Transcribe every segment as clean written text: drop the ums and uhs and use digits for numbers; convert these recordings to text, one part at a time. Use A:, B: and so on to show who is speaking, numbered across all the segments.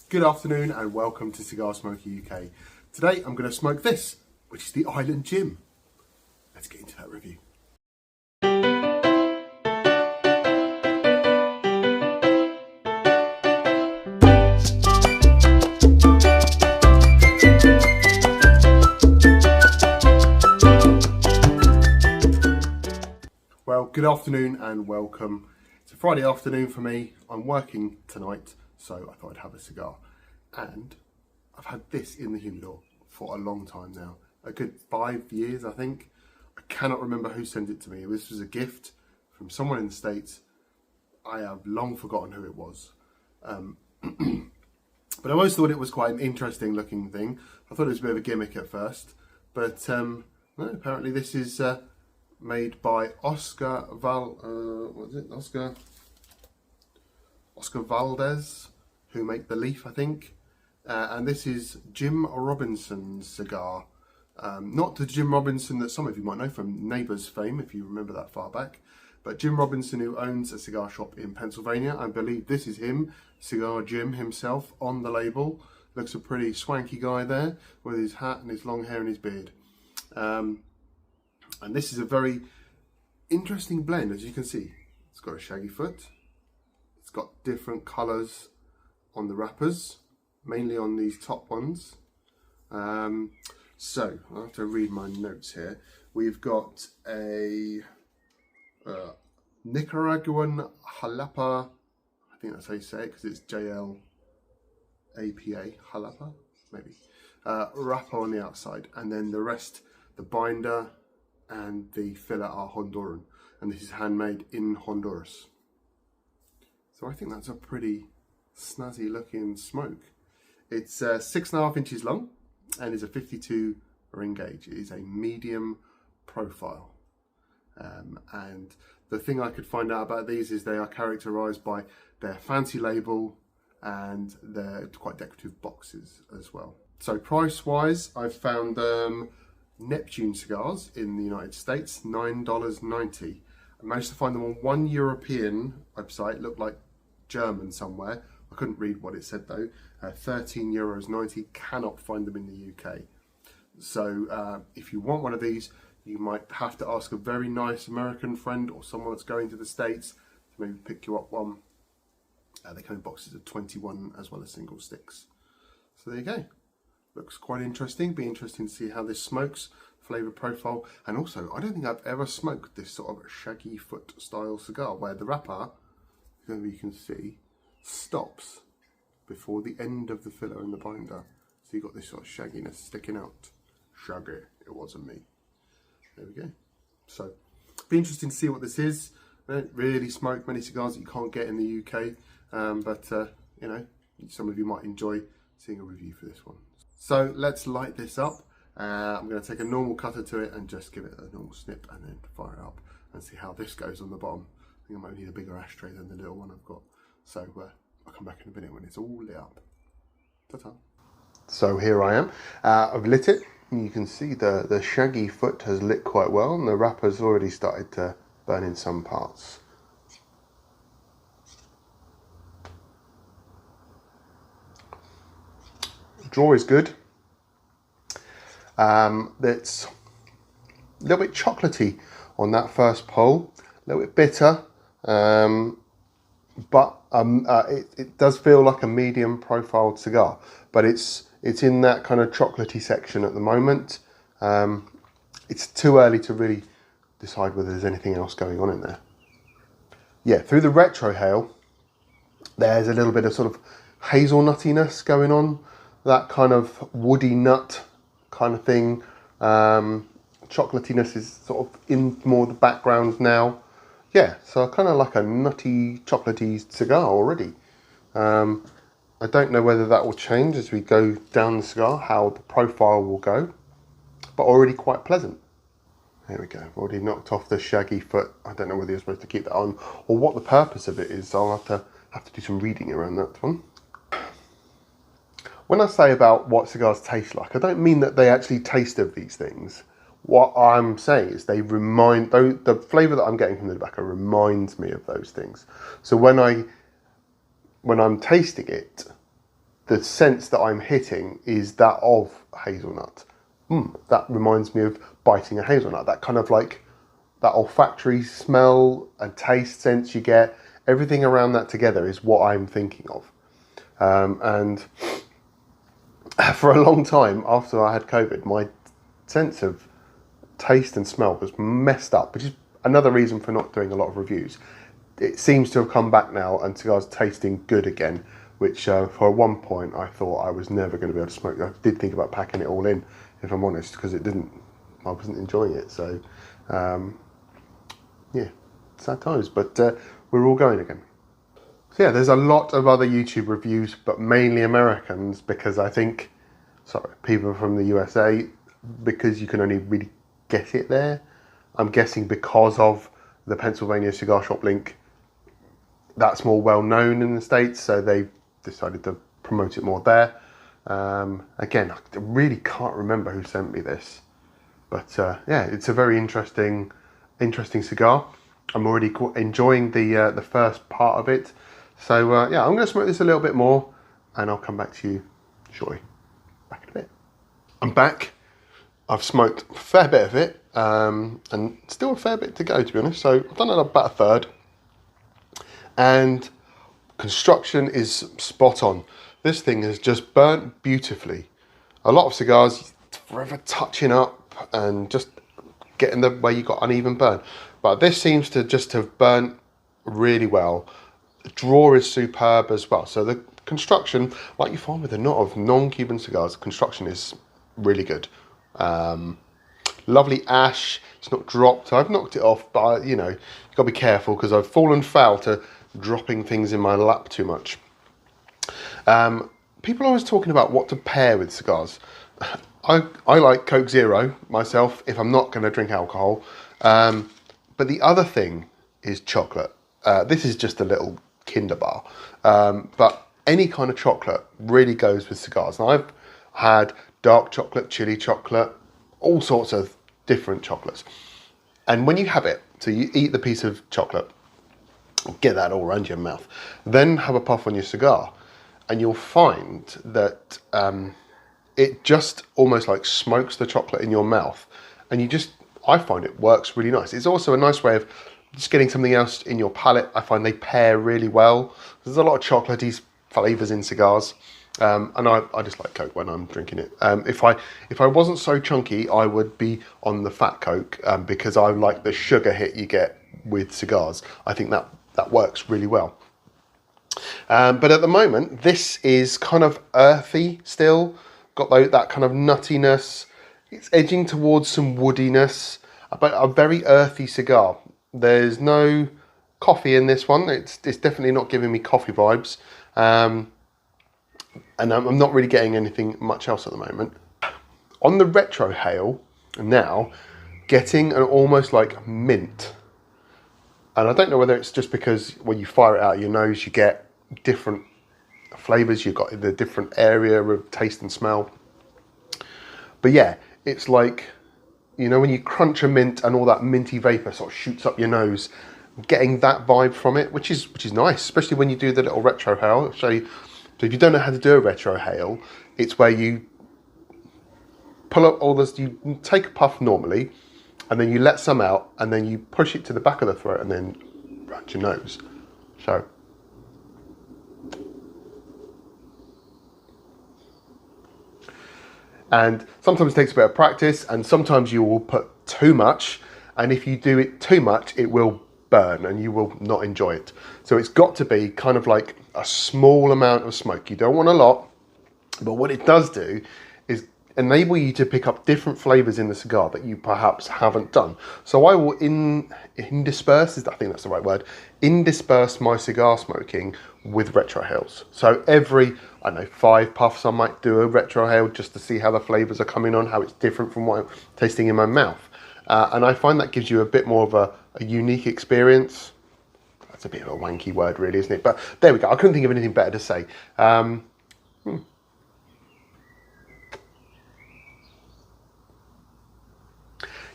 A: Good afternoon and welcome to Cigar Smoker UK. Today I'm going to smoke this, which is the Island Jim. Let's get into that review. Well, good afternoon and welcome. It's a Friday afternoon for me. I'm working tonight, so I thought I'd have a cigar. And I've had this in the humidor for a long time now. A good 5 years, I think. I cannot remember who sent it to me. This was a gift from someone in the States. I have long forgotten who it was. But I always thought it was quite an interesting looking thing. I thought it was a bit of a gimmick at first. But no, apparently this is made by Oscar Valdez, who make the leaf, I think. And this is Jim Robinson's cigar. Not the Jim Robinson that some of you might know from Neighbours fame, if you remember that far back. But Jim Robinson, who owns a cigar shop in Pennsylvania. I believe this is him, Cigar Jim himself, on the label. Looks a pretty swanky guy there, with his hat and his long hair and his beard. And this is a very interesting blend, as you can see. It's got a shaggy foot. It's got different colours on the wrappers, mainly on these top ones. So, I have to read my notes here. We've got a Nicaraguan Jalapa, I think that's how you say it because it's Jalapa, Jalapa, maybe. Wrapper on the outside, and then the rest, the binder and the filler are Honduran, and this is handmade in Honduras. So I think that's a pretty snazzy looking smoke. It's 6.5 inches long and is a 52 ring gauge. It is a medium profile. And the thing I could find out about these is they are characterized by their fancy label and their quite decorative boxes as well. So price wise, I've found No.2 cigars in the United States, $9.90. I managed to find them on one European website, looked like German somewhere. I couldn't read what it said though. €13.90. Cannot find them in the UK. So if you want one of these, you might have to ask a very nice American friend or someone that's going to the States to maybe pick you up one. They come in boxes of 21 as well as single sticks. So there you go. Looks quite interesting. Be interesting to see how this smokes, flavour profile, and also I don't think I've ever smoked this sort of shaggy foot style cigar where the wrapper, as you can see, stops before the end of the filler in the binder. So you've got this sort of shagginess sticking out. Shaggy, it wasn't me. There we go. So be interesting to see what this is. I don't really smoke many cigars that you can't get in the UK, but you know, some of you might enjoy seeing a review for this one. So let's light this up. I'm going to take a normal cutter to it and just give it a normal snip and then fire it up and see how this goes on the bottom. I think I might need a bigger ashtray than the little one I've got. So I'll come back in a minute when it's all lit up. Ta-ta. So here I am. I've lit it. You can see the shaggy foot has lit quite well and the wrapper's already started to burn in some parts. Draw is good. It's a little bit chocolatey on that first pull, a little bit bitter, but it does feel like a medium profiled cigar, but it's in that kind of chocolatey section at the moment. It's too early to really decide whether there's anything else going on in there. Yeah, through the retrohale, there's a little bit of sort of hazelnuttiness going on. That kind of woody nut kind of thing. Chocolatiness is sort of in more the background now. Yeah, so kind of like a nutty, chocolatey cigar already. I don't know whether that will change as we go down the cigar, how the profile will go, but already quite pleasant. There we go, I've already knocked off the shaggy foot. I don't know whether you're supposed to keep that on or what the purpose of it is. I'll have to do some reading around that one. When I say about what cigars taste like, I don't mean that they actually taste of these things. What I'm saying is they remind, the flavour that I'm getting from the tobacco reminds me of those things. So when I'm tasting it, the sense that I'm hitting is that of hazelnut. That reminds me of biting a hazelnut. That kind of like that olfactory smell and taste sense you get. Everything around that together is what I'm thinking of. And for a long time after I had COVID, my sense of taste and smell was messed up, which is another reason for not doing a lot of reviews. It seems to have come back now, and cigars tasting good again, which for one point I thought I was never going to be able to smoke. I did think about packing it all in, if I'm honest, because I wasn't enjoying it. So yeah, sad times, but we're all going again. So yeah, there's a lot of other YouTube reviews, but mainly Americans, because I think, sorry, people from the USA, because you can only really get it there. I'm guessing because of the Pennsylvania Cigar Shop link, that's more well known in the States, so they decided to promote it more there. Again, I really can't remember who sent me this, but yeah, it's a very interesting cigar. I'm already enjoying the first part of it. So yeah, I'm going to smoke this a little bit more, and I'll come back to you shortly. Back in a bit. I'm back. I've smoked a fair bit of it, and still a fair bit to go, to be honest. So I've done about a third, and construction is spot on. This thing has just burnt beautifully. A lot of cigars, forever touching up and just getting the way you got uneven burn. But this seems to just have burnt really well. The draw is superb as well. So the construction, like you find with a lot of non-Cuban cigars, construction is really good. Lovely ash. It's not dropped. I've knocked it off, but you know, you've got to be careful because I've fallen foul to dropping things in my lap too much. People are always talking about what to pair with cigars. I like Coke Zero myself if I'm not going to drink alcohol. But the other thing is chocolate. This is just a little Kinder bar. But any kind of chocolate really goes with cigars. And I've had dark chocolate, chili chocolate, all sorts of different chocolates. And when you have it, so you eat the piece of chocolate, get that all around your mouth, then have a puff on your cigar, and you'll find that it just almost like smokes the chocolate in your mouth, and I find it works really nice. It's also a nice way of just getting something else in your palate. I find they pair really well. There's a lot of chocolatey flavours in cigars, and I just like Coke when I'm drinking it. If I wasn't so chunky, I would be on the fat Coke, because I like the sugar hit you get with cigars. I think that works really well. But at the moment, this is kind of earthy still. Got that kind of nuttiness. It's edging towards some woodiness, but a very earthy cigar. There's no coffee in this one. It's definitely not giving me coffee vibes. And I'm not really getting anything much else at the moment. On the retrohale, now, getting an almost like mint. And I don't know whether it's just because when you fire it out of your nose, you get different flavours. You've got the different area of taste and smell. But yeah, it's like, you know, when you crunch a mint and all that minty vapour sort of shoots up your nose, getting that vibe from it, which is nice, especially when you do the little retrohale. I'll show you. So if you don't know how to do a retrohale, it's where you pull up all this, you take a puff normally, and then you let some out, and then you push it to the back of the throat, and then round your nose. So. And sometimes it takes a bit of practice, and sometimes you will put too much, and if you do it too much, it will burn and you will not enjoy it. So it's got to be kind of like a small amount of smoke. You don't want a lot, but what it does do is enable you to pick up different flavors in the cigar that you perhaps haven't done. So I will intersperse, I think that's the right word, intersperse my cigar smoking with retrohales. So every, I don't know, 5 puffs I might do a retrohale just to see how the flavors are coming on, how it's different from what I'm tasting in my mouth. And I find that gives you a bit more of a unique experience. That's a bit of a wanky word really, isn't it? But there we go, I couldn't think of anything better to say.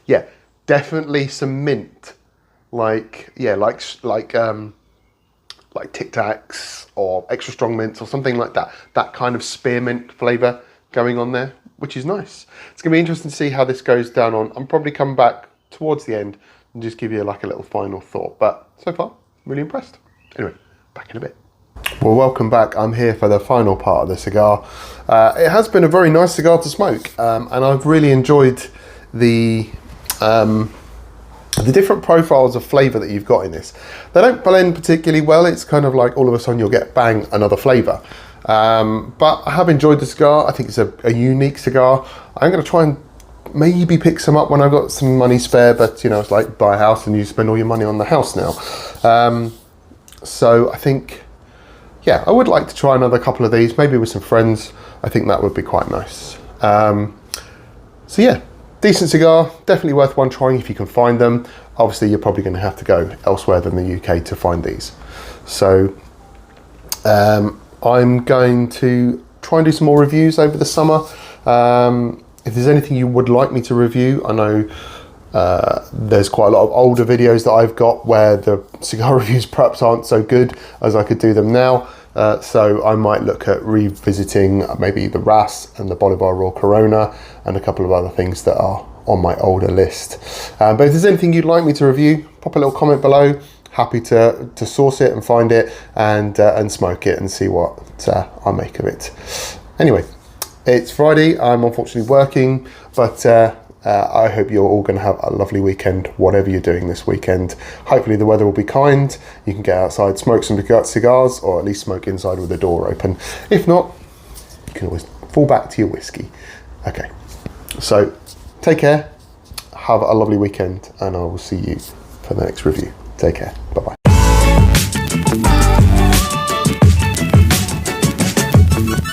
A: Yeah, definitely some mint, like like Tic Tacs or extra strong mints or something like that. That kind of spearmint flavour going on there, which is nice. It's going to be interesting to see how this goes down on. I'm probably coming back towards the end and just give you like a little final thought. But so far, really impressed. Anyway, back in a bit. Well, welcome back. I'm here for the final part of the cigar. It has been a very nice cigar to smoke, and I've really enjoyed the different profiles of flavour that you've got in this. They don't blend particularly well. It's kind of like all of a sudden you'll get bang, another flavour. But I have enjoyed the cigar. I think it's a unique cigar. I'm going to try and maybe pick some up when I've got some money spare, but you know, it's like buy a house and you spend all your money on the house now. So I think, yeah, I would like to try another couple of these, maybe with some friends. I think that would be quite nice. So yeah, decent cigar, definitely worth one trying if you can find them. Obviously, you're probably going to have to go elsewhere than the UK to find these. So I'm going to try and do some more reviews over the summer. If there's anything you would like me to review, I know there's quite a lot of older videos that I've got where the cigar reviews perhaps aren't so good as I could do them now. So I might look at revisiting maybe the Ras and the Bolivar Raw Corona and a couple of other things that are on my older list. But if there's anything you'd like me to review, pop a little comment below. Happy to source it and find it and smoke it and see what I make of it. Anyway, it's Friday. I'm unfortunately working, but I hope you're all going to have a lovely weekend, whatever you're doing this weekend. Hopefully the weather will be kind. You can get outside, smoke some cigars, or at least smoke inside with the door open. If not, you can always fall back to your whiskey. Okay, so take care, have a lovely weekend, and I will see you for the next review. Take care, bye-bye.